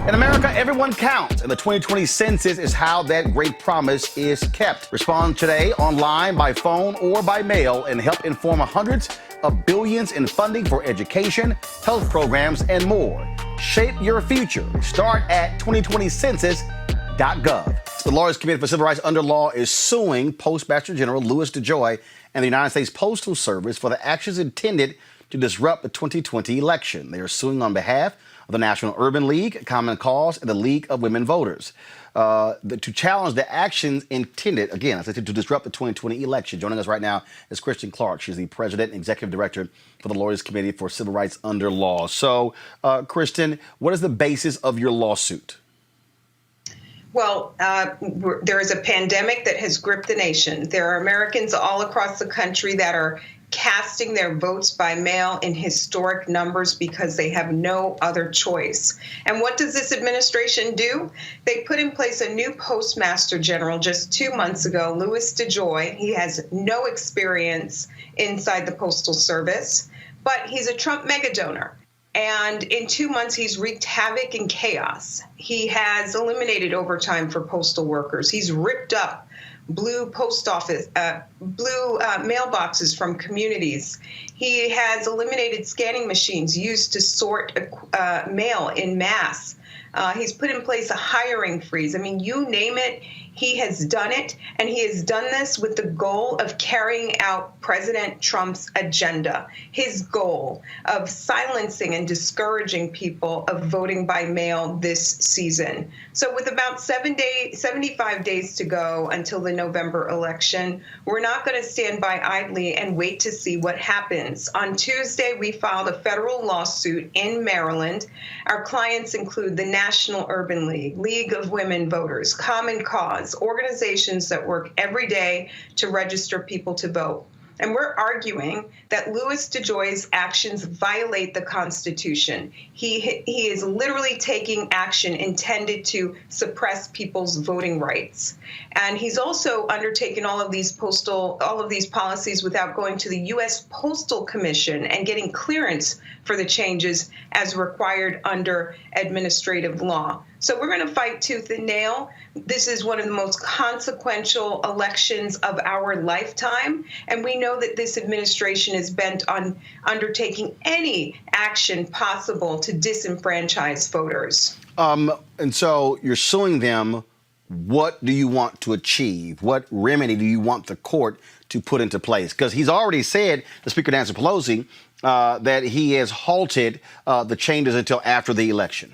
In America, everyone counts, and the 2020 census is how that great promise is kept. Respond today online, by phone, or by mail, and help inform hundreds of billions in funding for education, health programs, and more. Shape your future. Start at 2020census.gov. The Lawyers Committee for Civil Rights Under Law is suing Postmaster General Louis DeJoy and the United States Postal Service for the actions intended to disrupt the 2020 election. They are suing on behalf of the National Urban League, Common Cause, and the League of Women Voters to challenge the actions intended, again, as I said, to disrupt the 2020 election. Joining us right now is Kristen Clarke. She's the President and Executive Director for the Lawyers Committee for Civil Rights Under Law. So, Kristen, what is the basis of your lawsuit? Well, there is a pandemic that has gripped the nation. There are Americans all across the country that are casting their votes by mail in historic numbers because they have no other choice. And what does this administration do? They put in place a new Postmaster General just 2 months ago, Louis DeJoy. He has no experience inside the Postal Service, but he's a Trump mega donor. And in 2 months, he's wreaked havoc and chaos. He has eliminated overtime for postal workers. He's ripped up blue mailboxes from communities. He has eliminated scanning machines used to sort mail in mass. He's put in place a hiring freeze. I mean, you name it, he has done it. And he has done this with the goal of carrying out President Trump's agenda, his goal of silencing and discouraging people of voting by mail this season. So with about 75 days to go until the November election, we're not going to stand by idly and wait to see what happens. On Tuesday, we filed a federal lawsuit in Maryland. Our clients include the National Urban League, League of Women Voters, Common Cause, organizations that work every day to register people to vote. And we're arguing that Louis DeJoy's actions violate the Constitution. He is literally taking action intended to suppress people's voting rights. And he's also undertaken all of these policies without going to the U.S. Postal Commission and getting clearance for the changes as required under administrative law. So we're going to fight tooth and nail. This is one of the most consequential elections of our lifetime. And we know that this administration is bent on undertaking any action possible to disenfranchise voters. And so you're suing them. What do you want to achieve? What remedy do you want the court to put into place? Because he's already said, the Speaker Nancy Pelosi, that he has halted the changes until after the election.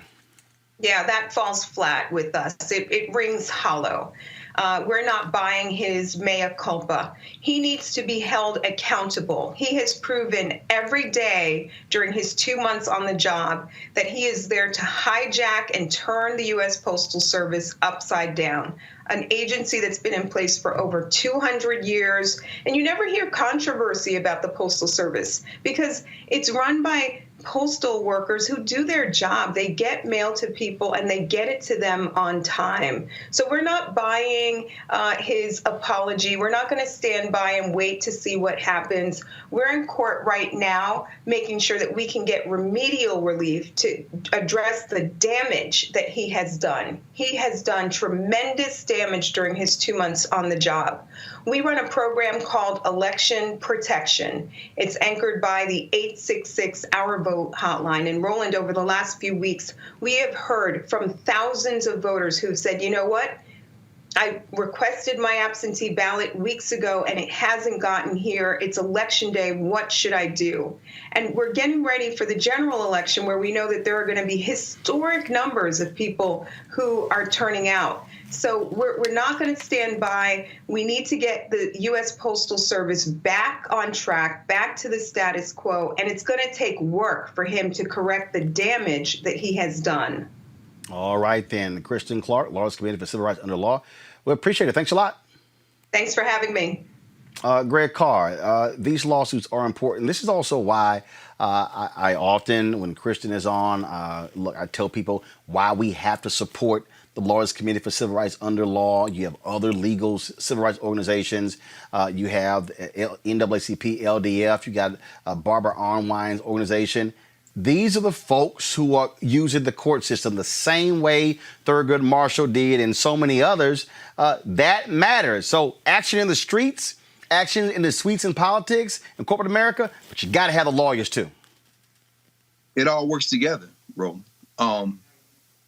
Yeah, that falls flat with us. It rings hollow. We're not buying his mea culpa. He needs to be held accountable. He has proven every day during his 2 months on the job that he is there to hijack and turn the U.S. Postal Service upside down, an agency that's been in place for over 200 years. And you never hear controversy about the Postal Service because it's run by postal workers who do their job. They get mail to people and they get it to them on time. So we're not buying his apology. We're not going to stand by and wait to see what happens. We're in court right now making sure that we can get remedial relief to address the damage that he has done. He has done tremendous damage during his 2 months on the job. We run a program called Election Protection. It's anchored by the 866 Our Vote hotline. And Roland, over the last few weeks, we have heard from thousands of voters who've said, you know what? I requested my absentee ballot weeks ago and it hasn't gotten here. It's election day. What should I do? And we're getting ready for the general election where we know that there are going to be historic numbers of people who are turning out. So we're not going to stand by. We need to get the U.S. Postal Service back on track, back to the status quo, and it's going to take work for him to correct the damage that he has done. All right, then. Kristen Clarke, Lawyers Committee for Civil Rights Under Law. We appreciate it. Thanks a lot. Thanks for having me. Greg Carr, these lawsuits are important. This is also why I often, when Kristen is on, I tell people why we have to support the Lawyers Committee for Civil Rights Under Law. You have other legal civil rights organizations. You have NAACP, LDF. You got Barbara Arnwine's organization. These are the folks who are using the court system the same way Thurgood Marshall did and so many others. That matters. So action in the streets, action in the suites in politics and corporate America, but you got to have the lawyers too. It all works together, Roland.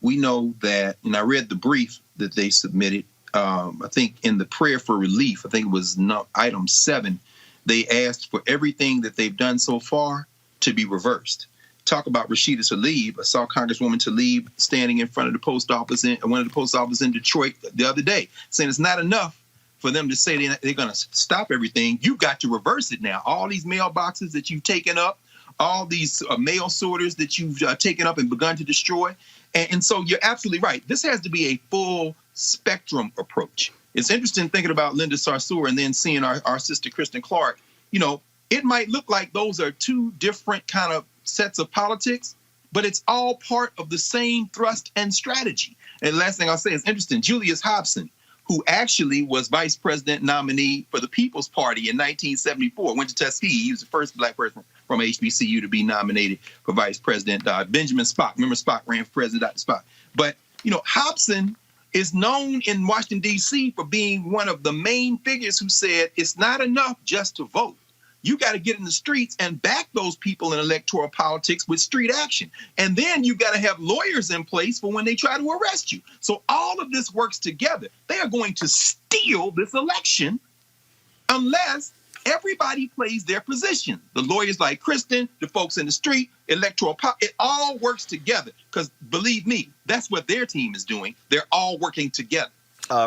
We know that, and I read the brief that they submitted. I think in the prayer for relief, I think it was item 7, they asked for everything that they've done so far to be reversed. Talk about Rashida Tlaib. I saw Congresswoman Tlaib standing in front of the post office in one of the post offices in Detroit the other day, saying it's not enough for them to say they're going to stop everything. You've got to reverse it now. All these mailboxes that you've taken up, all these mail sorters that you've taken up and begun to destroy. And so you're absolutely right. This has to be a full spectrum approach. It's interesting thinking about Linda Sarsour and then seeing our sister Kristen Clarke. You know, it might look like those are two different kind of sets of politics, but it's all part of the same thrust and strategy. And the last thing I'll say is interesting. Julius Hobson, who actually was vice president nominee for the People's Party in 1974, went to Tuskegee. He was the first black person from HBCU to be nominated for vice president. Benjamin Spock. Remember Spock ran for president, Dr. Spock. But, you know, Hobson is known in Washington, D.C. for being one of the main figures who said it's not enough just to vote. You got to get in the streets and back those people in electoral politics with street action. And then you got to have lawyers in place for when they try to arrest you. So all of this works together. They are going to steal this election unless everybody plays their position. The lawyers like Kristen, the folks in the street, electoral it all works together. Because believe me, that's what their team is doing. They're all working together.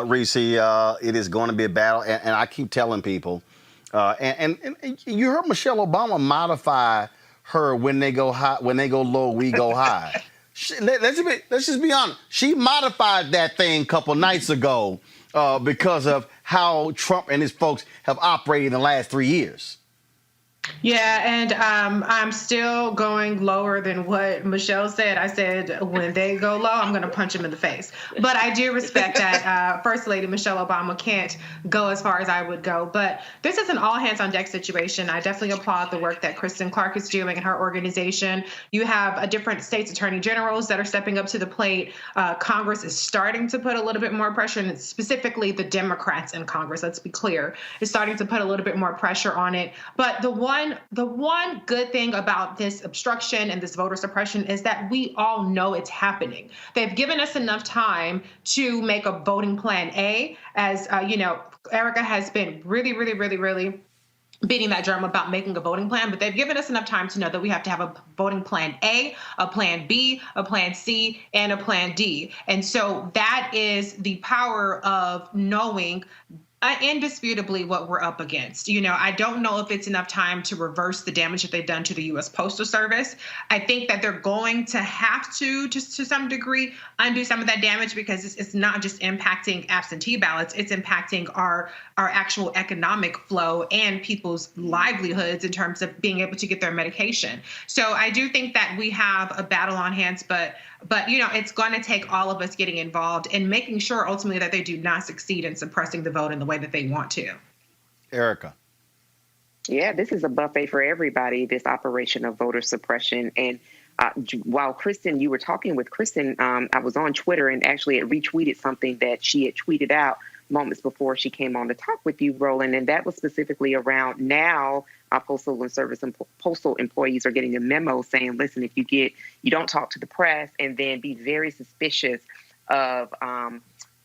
Reese, it is going to be a battle. And I keep telling people, and you heard Michelle Obama modify her when they go high, when they go low, we go high. Let's just be honest. She modified that thing a couple nights ago because of how Trump and his folks have operated in the last 3 years. Yeah, and I'm still going lower than what Michelle said. I said, when they go low, I'm going to punch them in the face. But I do respect that First Lady Michelle Obama can't go as far as I would go. But this is an all-hands-on-deck situation. I definitely applaud the work that Kristen Clarke is doing in her organization. You have different states' attorney generals that are stepping up to the plate. Congress is starting to put a little bit more pressure, and specifically the Democrats in Congress, let's be clear, is starting to put a little bit more pressure on it. But the one good thing about this obstruction and this voter suppression is that we all know it's happening. They've given us enough time to make a voting plan A, as Erica has been really beating that drum about making a voting plan, but they've given us enough time to know that we have to have a voting plan A, a plan B, a plan C, and a plan D. And so that is the power of knowing indisputably what we're up against. I don't know if it's enough time to reverse the damage that they've done to the U.S. Postal Service. I think that they're going to have to, just to some degree, undo some of that damage, because it's not just impacting absentee ballots, it's impacting our actual economic flow and people's livelihoods in terms of being able to get their medication. So I do think that we have a battle on hands, but it's going to take all of us getting involved and making sure ultimately that they do not succeed in suppressing the vote in the way that they want to. Erica. Yeah, this is a buffet for everybody, this operation of voter suppression. And while Kristen, you were talking with Kristen, I was on Twitter and actually had retweeted something that she had tweeted out moments before she came on to talk with you, Roland. And that was specifically around now postal and service and postal employees are getting a memo saying, listen, if you don't talk to the press, and then be very suspicious of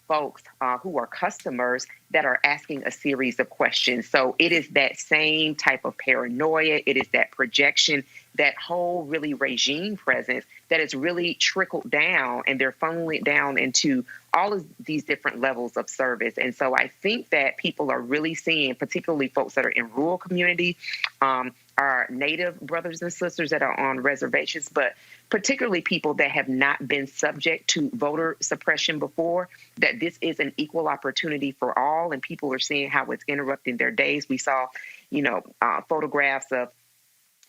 folks who are customers that are asking a series of questions. So it is that same type of paranoia. It is that projection, that whole really regime presence that has really trickled down, and they're funneling it down into all of these different levels of service. And so I think that people are really seeing, particularly folks that are in rural community, our Native brothers and sisters that are on reservations, but particularly people that have not been subject to voter suppression before, that this is an equal opportunity for all, and people are seeing how it's interrupting their days. We saw, photographs of,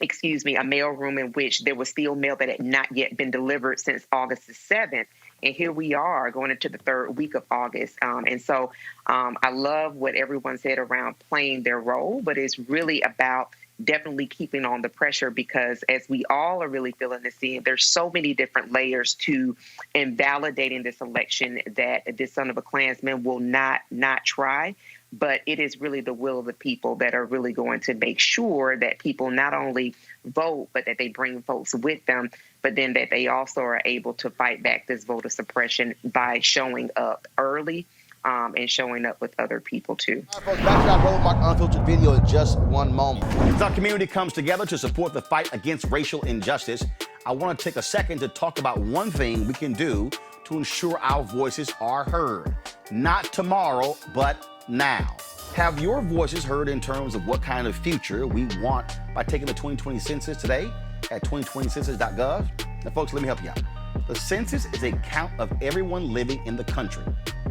a mailroom in which there was still mail that had not yet been delivered since August the 7th. And here we are going into the third week of August. And so I love what everyone said around playing their role, but it's really about definitely keeping on the pressure, because as we all are really feeling this in, there's so many different layers to invalidating this election that this son of a Klansman will not try. But it is really the will of the people that are really going to make sure that people not only vote, but that they bring folks with them, but then that they also are able to fight back this voter suppression by showing up early and showing up with other people too. All right, folks, back to our Roland Martin Unfiltered video in just one moment. As our community comes together to support the fight against racial injustice, I want to take a second to talk about one thing we can do to ensure our voices are heard. Not tomorrow, but now. Have your voices heard in terms of what kind of future we want by taking the 2020 census today at 2020census.gov? Now, folks, let me help you out. The census is a count of everyone living in the country.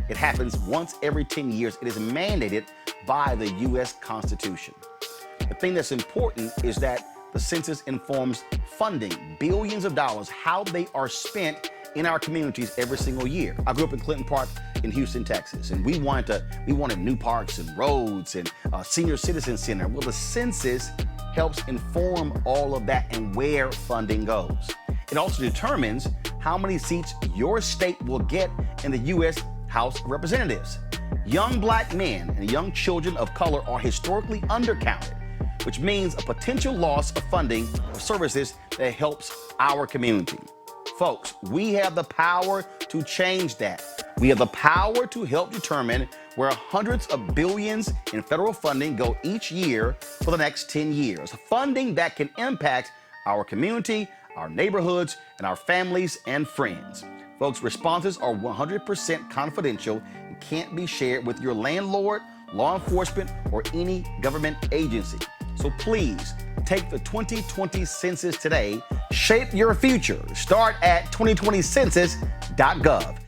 It happens once every 10 years. It is mandated by the U.S. Constitution. The thing that's important is that the census informs funding, billions of dollars, how they are spent in our communities every single year. I grew up in Clinton Park in Houston, Texas, and we wanted new parks and roads and a senior citizen center. Well, the census helps inform all of that and where funding goes. It also determines how many seats your state will get in the U.S. House of Representatives. Young black men and young children of color are historically undercounted, which means a potential loss of funding for services that helps our community. Folks, we have the power to change that. We have the power to help determine where hundreds of billions in federal funding go each year for the next 10 years. Funding that can impact our community, our neighborhoods, and our families and friends. Folks, responses are 100% confidential and can't be shared with your landlord, law enforcement, or any government agency. So please, take the 2020 census today. Shape your future. Start at 2020census.gov.